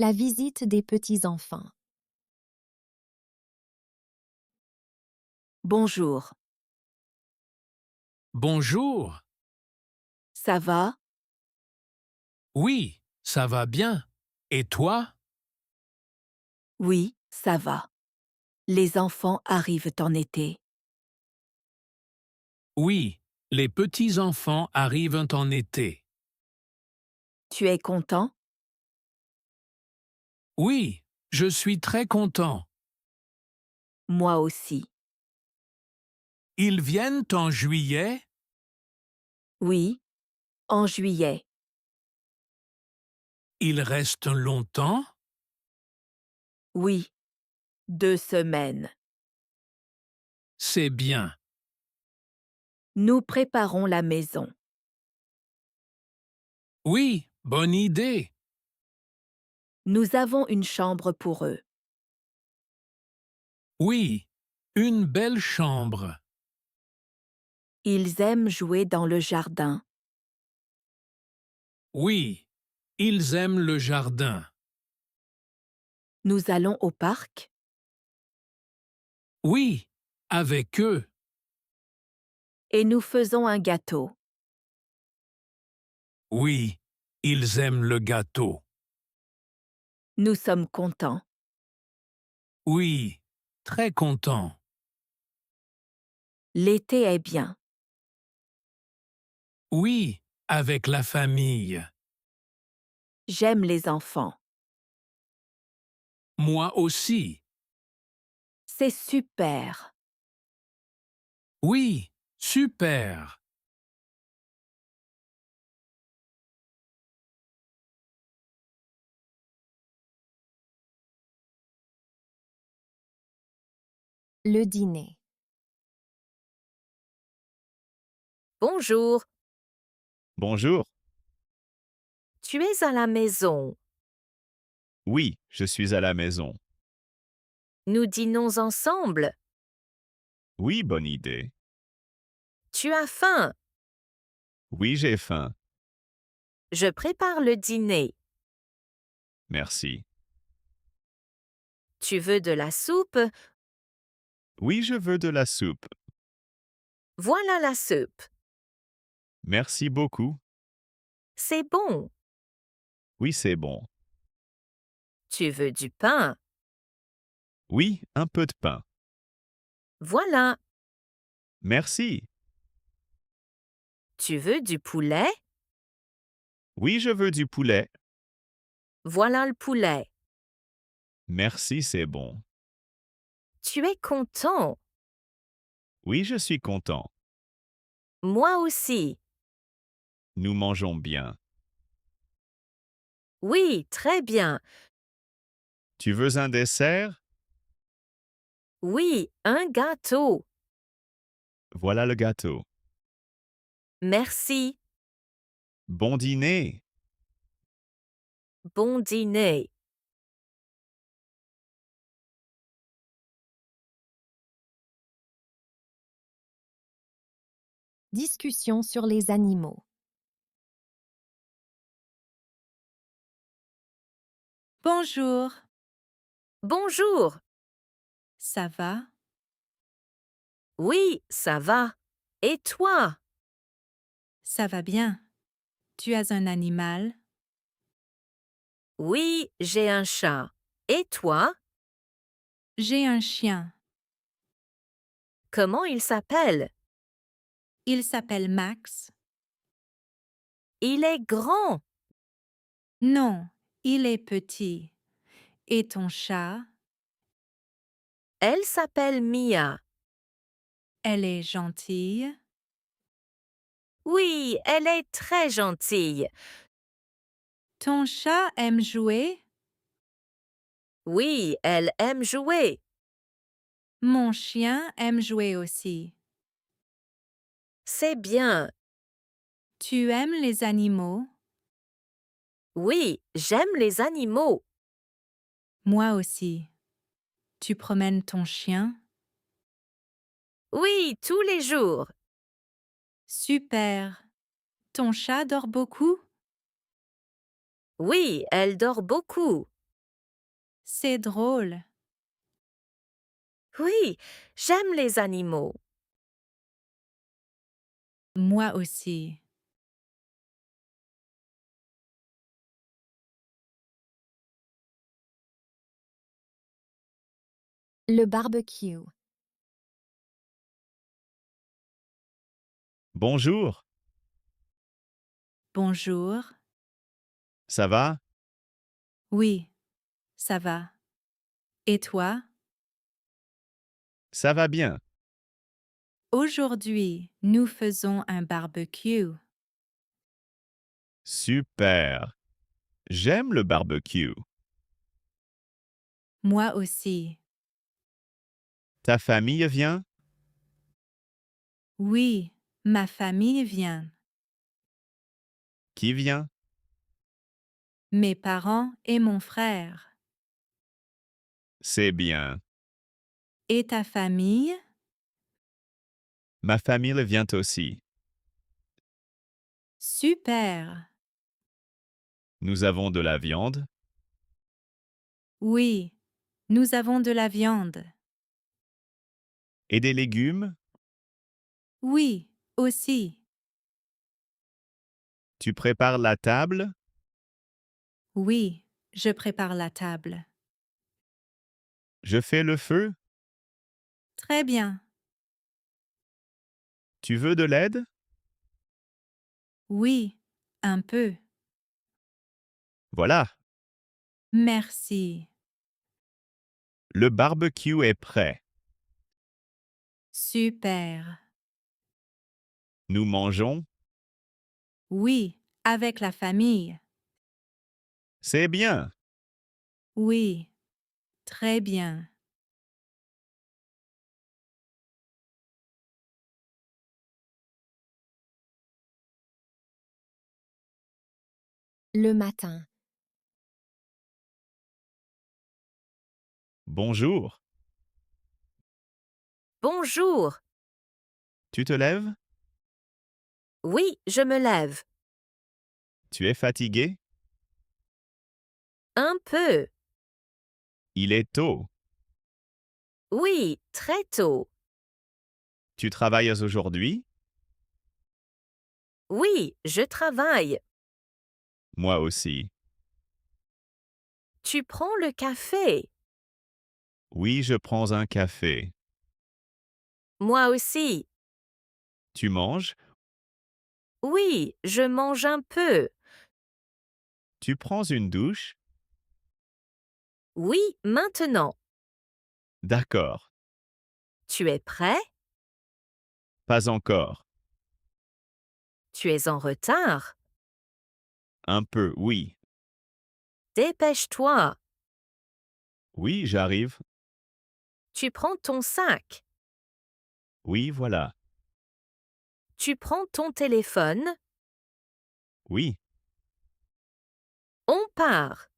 La visite des petits-enfants. Bonjour. Bonjour. Ça va? Oui, ça va bien. Et toi? Oui, ça va. Les enfants arrivent en été. Oui, les petits-enfants arrivent en été. Tu es content? Oui, je suis très content. Moi aussi. Ils viennent en juillet? Oui, en juillet. Ils restent longtemps? Oui, 2 semaines. C'est bien. Nous préparons la maison. Oui, bonne idée. Nous avons une chambre pour eux. Oui, une belle chambre. Ils aiment jouer dans le jardin. Oui, ils aiment le jardin. Nous allons au parc. Oui, avec eux. Et nous faisons un gâteau. Oui, ils aiment le gâteau. Nous sommes contents. Oui, très content. L'été est bien. Oui, avec la famille. J'aime les enfants. Moi aussi. C'est super. Oui, super. Le dîner. Bonjour, Bonjour. tu es à la maison. Oui, je suis à la maison. Nous dînons ensemble. Oui, bonne idée. Tu as faim. Oui, j'ai faim. Je prépare le dîner. Merci. Tu veux de la soupe? Oui, je veux de la soupe. Voilà la soupe. Merci beaucoup. C'est bon. Oui, c'est bon. Tu veux du pain? Oui, un peu de pain. Voilà. Merci. Tu veux du poulet? Oui, je veux du poulet. Voilà le poulet. Merci, c'est bon. Tu es content? Oui, je suis content. Moi aussi. Nous mangeons bien. Oui, très bien. Tu veux un dessert? Oui, un gâteau. Voilà le gâteau. Merci. Bon dîner. Bon dîner. Discussion sur les animaux. Bonjour, Bonjour. ça va? Oui, ça va. Et toi? Ça va bien. Tu as un animal? Oui, j'ai un chat. Et toi? J'ai un chien. Comment il s'appelle? Il s'appelle Max. Il est grand. Non, il est petit. Et ton chat? Elle s'appelle Mia. Elle est gentille. Oui, elle est très gentille. Ton chat aime jouer? Oui, elle aime jouer. Mon chien aime jouer aussi. C'est bien. Tu aimes les animaux? Oui, j'aime les animaux. Moi aussi. Tu promènes ton chien? Oui, tous les jours. Super. Ton chat dort beaucoup? Oui, elle dort beaucoup. C'est drôle. Oui, j'aime les animaux. Moi aussi. Le barbecue. Bonjour. Bonjour. Ça va? Oui, ça va. Et toi? Ça va bien. Aujourd'hui, nous faisons un barbecue. Super. J'aime le barbecue. Moi aussi. Ta famille vient? Oui, ma famille vient. Qui vient? Mes parents et mon frère. C'est bien. Et ta famille? Ma famille vient aussi. Super. Nous avons de la viande. Oui, nous avons de la viande. Et des légumes? Oui, aussi. Tu prépares la table? Oui, je prépare la table. Je fais le feu? Très bien. Tu veux de l'aide? Oui, un peu. Voilà. Merci. Le barbecue est prêt. Super. Nous mangeons? Oui, avec la famille. C'est bien. Oui, très bien. Le matin. Bonjour. Bonjour. Tu te lèves? Oui, je me lève. Tu es fatigué? Un peu. Il est tôt. Oui, très tôt. Tu travailles aujourd'hui? Oui, je travaille. Moi aussi. Tu prends le café. Oui, je prends un café. Moi aussi. Tu manges? Oui, je mange un peu. Tu prends une douche? Oui, maintenant. D'accord. Tu es prêt? Pas encore. Tu es en retard. Un peu, oui. Dépêche-toi. Oui, j'arrive. Tu prends ton sac. Oui, voilà. Tu prends ton téléphone. Oui. On part.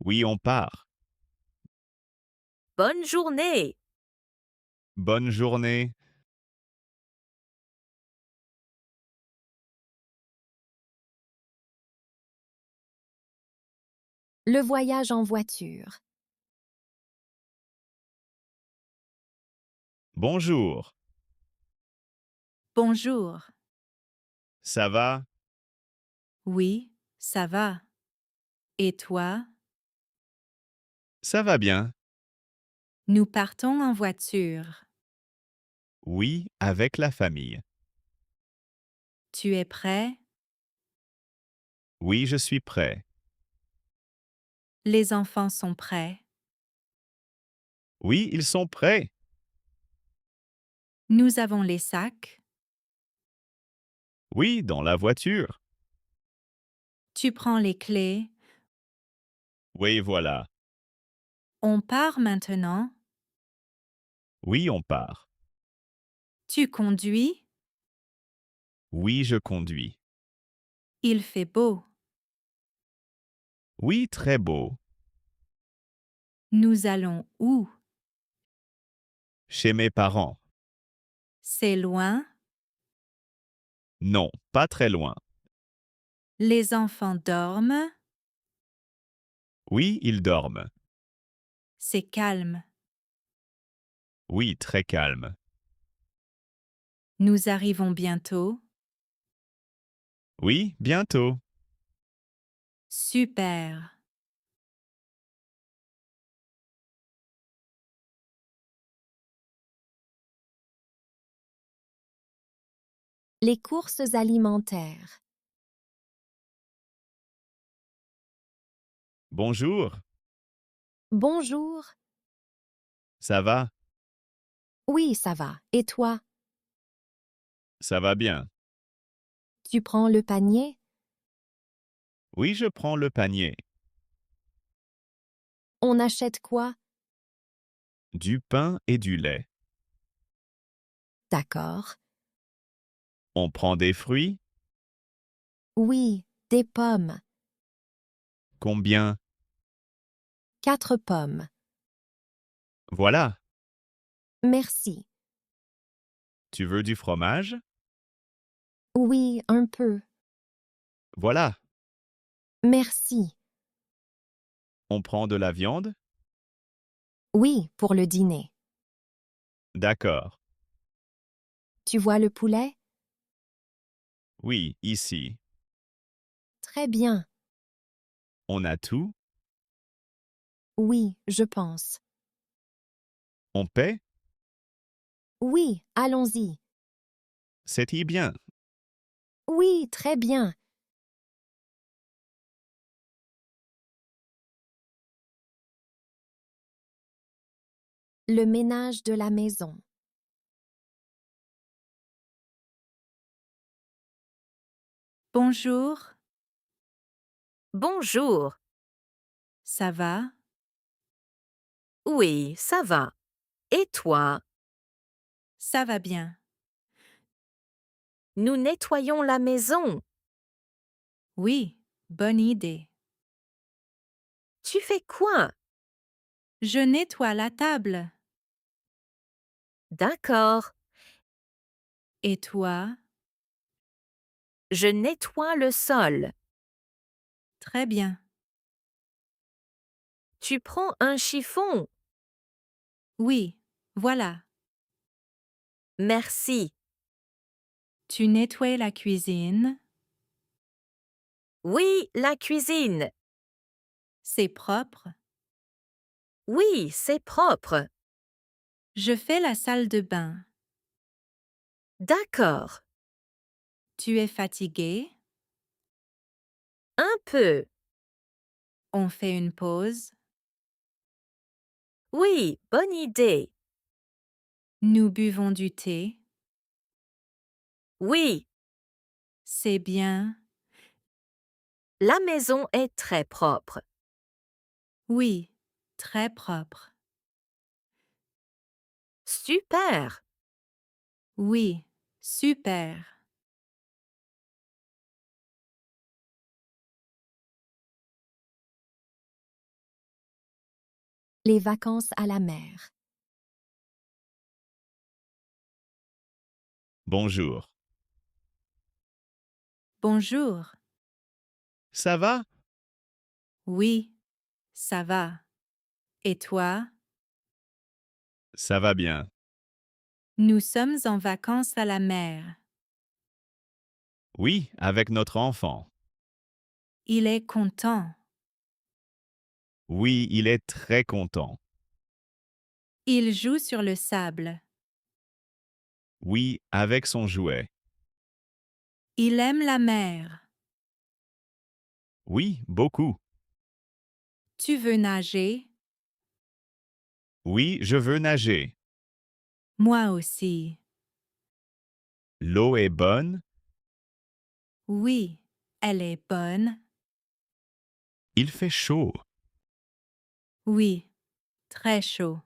Oui, on part. Bonne journée. Bonne journée. Le voyage en voiture. Bonjour. Bonjour. Ça va? Oui, ça va. Et toi? Ça va bien. Nous partons en voiture. Oui, avec la famille. Tu es prêt? Oui, je suis prêt. Les enfants sont prêts. Oui, ils sont prêts. Nous avons les sacs. Oui, dans la voiture. Tu prends les clés. Oui, voilà. On part maintenant. Oui, on part. Tu conduis. Oui, je conduis. Il fait beau. Oui, très beau. Nous allons où? Chez mes parents. C'est loin. Non, pas très loin. Les enfants dorment. Oui, ils dorment. C'est calme. Oui, très calme. Nous arrivons bientôt. Oui, bientôt. Super. Les courses alimentaires. Bonjour, Bonjour. ça va? Oui, ça va. Et toi? Ça va bien. Tu prends le panier? Oui, je prends le panier. On achète quoi? Du pain et du lait. D'accord. On prend des fruits? Oui, des pommes. Combien? 4 pommes. Voilà. Merci. Tu veux du fromage? Oui, un peu. Voilà. Merci. On prend de la viande? Oui, pour le dîner. D'accord. Tu vois le poulet? Oui, ici. Très bien. On a tout? Oui, je pense. On paie? Oui, allons-y. C'est bien. Oui, très bien. Le ménage de la maison. Bonjour. Bonjour. Ça va? Oui, ça va. Et toi? Ça va bien. Nous nettoyons la maison. Oui, bonne idée. Tu fais quoi? Je nettoie la table. D'accord. Et toi? Je nettoie le sol. Très bien. Tu prends un chiffon. Oui, voilà. Merci. Tu nettoies la cuisine. Oui, la cuisine. C'est propre. Oui, c'est propre. Je fais la salle de bain. D'accord. Tu es fatigué? Un peu. On fait une pause. Oui, bonne idée. Nous buvons du thé. Oui, C'est bien. la maison est très propre. Oui, très propre. Super. Oui, super. Les vacances à la mer. Bonjour. Bonjour. Ça va? Oui, ça va. Et toi? Ça va bien. Nous sommes en vacances à la mer. Oui, avec notre enfant. Il est content. Oui, il est très content. Il joue sur le sable. Oui, avec son jouet. Il aime la mer. Oui, beaucoup. Tu veux nager? Oui, je veux nager. Moi aussi. L'eau est bonne. Oui, elle est bonne. Il fait chaud. Oui, très chaud.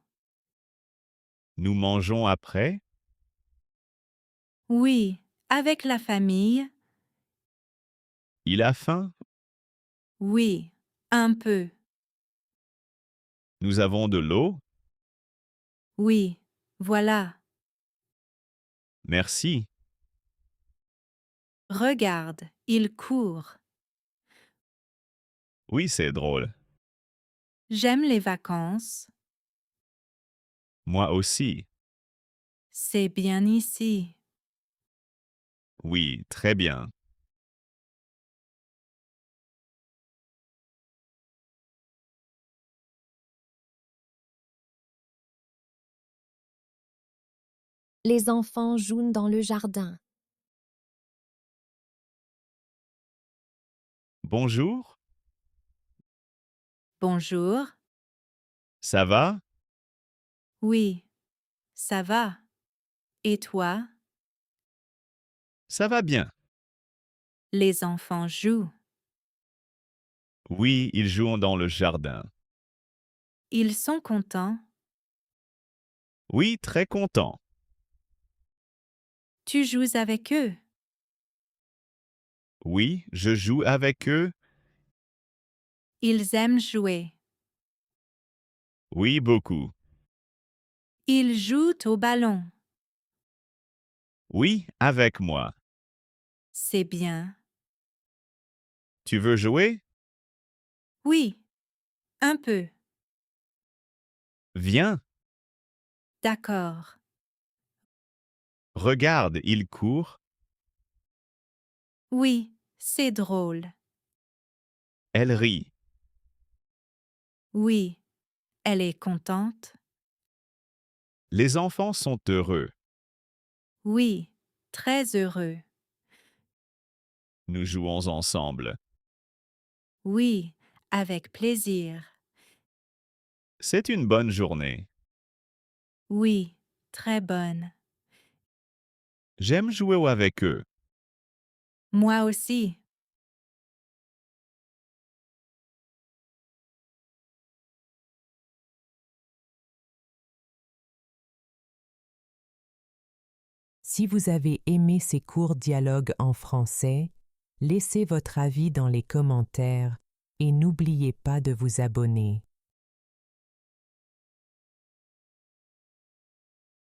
Nous mangeons après. Oui, avec la famille. Il a faim. Oui, un peu. Nous avons de l'eau. Oui, voilà. Merci. Regarde, il court. Oui, c'est drôle. J'aime les vacances. Moi aussi. C'est bien ici. Oui, très bien. Les enfants jouent dans le jardin. Bonjour, Bonjour. ça va? Oui, ça va. Et toi? Ça va bien. Les enfants jouent. Oui, ils jouent dans le jardin. Ils sont contents. Oui, très content. Tu joues avec eux. Oui, je joue avec eux. Ils aiment jouer. Oui, beaucoup. Ils jouent au ballon. Oui, avec moi. C'est bien. Tu veux jouer? Oui, un peu. Viens. D'accord. Regarde, il court. Oui, c'est drôle. Elle rit. Oui, elle est contente. Les enfants sont heureux. Oui, très heureux. Nous jouons ensemble. Oui, avec plaisir. C'est une bonne journée. Oui, très bonne. J'aime jouer avec eux. Moi aussi. Si vous avez aimé ces courts dialogues en français, laissez votre avis dans les commentaires et n'oubliez pas de vous abonner.